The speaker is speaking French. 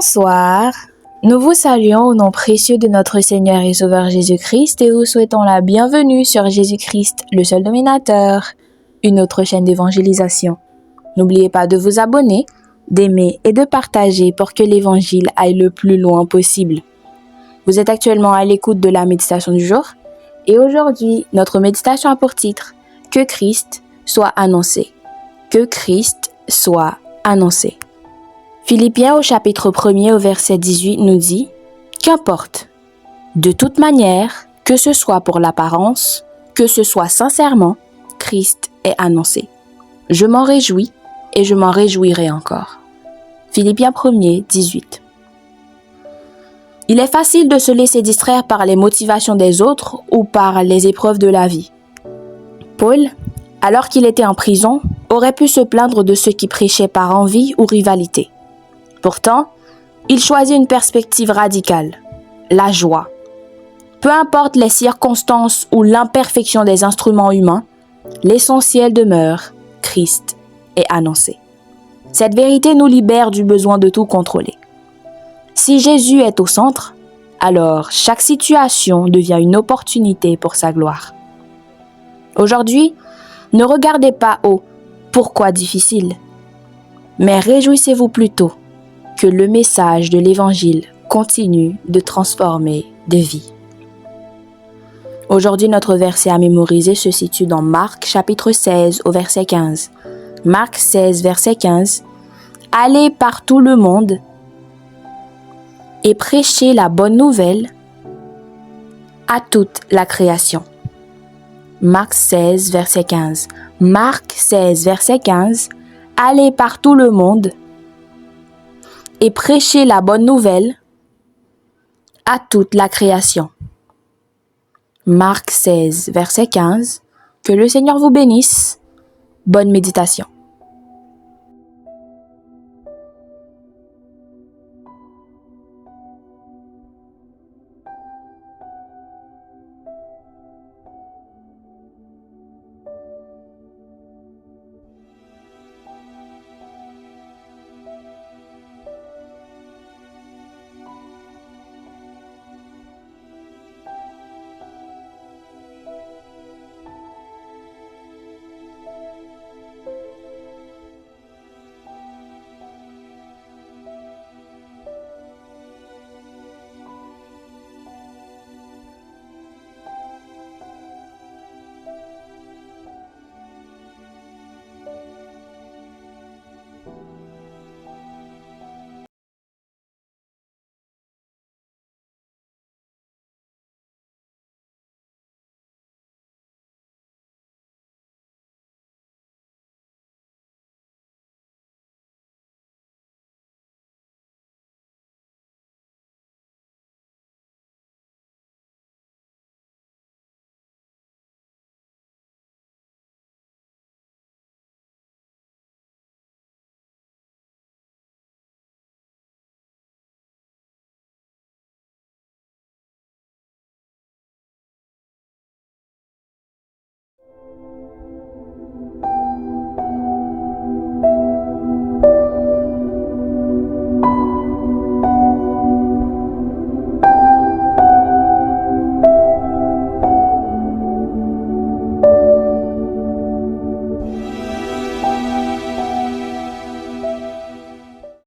Bonsoir, nous vous saluons au nom précieux de notre Seigneur et Sauveur Jésus-Christ et vous souhaitons la bienvenue sur Jésus-Christ, le seul dominateur, une autre chaîne d'évangélisation. N'oubliez pas de vous abonner, d'aimer et de partager pour que l'évangile aille le plus loin possible. Vous êtes actuellement à l'écoute de la méditation du jour et aujourd'hui, notre méditation a pour titre « Que Christ soit annoncé ». Que Christ soit annoncé. Philippiens au chapitre 1er au verset 18 nous dit « Qu'importe, de toute manière, que ce soit pour l'apparence, que ce soit sincèrement, Christ est annoncé. Je m'en réjouis et je m'en réjouirai encore. » Philippiens 1er, 18. Il est facile de se laisser distraire par les motivations des autres ou par les épreuves de la vie. Paul, alors qu'il était en prison, aurait pu se plaindre de ceux qui prêchaient par envie ou rivalité. Pourtant, il choisit une perspective radicale, la joie. Peu importe les circonstances ou l'imperfection des instruments humains, l'essentiel demeure, Christ est annoncé. Cette vérité nous libère du besoin de tout contrôler. Si Jésus est au centre, alors chaque situation devient une opportunité pour sa gloire. Aujourd'hui, ne regardez pas au « pourquoi difficile », mais réjouissez-vous plutôt que le message de l'Évangile continue de transformer des vies. Aujourd'hui, notre verset à mémoriser se situe dans Marc chapitre 16 au verset 15. Marc 16 verset 15. « Allez par tout le monde et prêchez la bonne nouvelle à toute la création. » Marc 16 verset 15. Marc 16 verset 15. « Allez par tout le monde et prêchez la bonne nouvelle à toute la création. » Marc 16, verset 15. Que le Seigneur vous bénisse. Bonne méditation.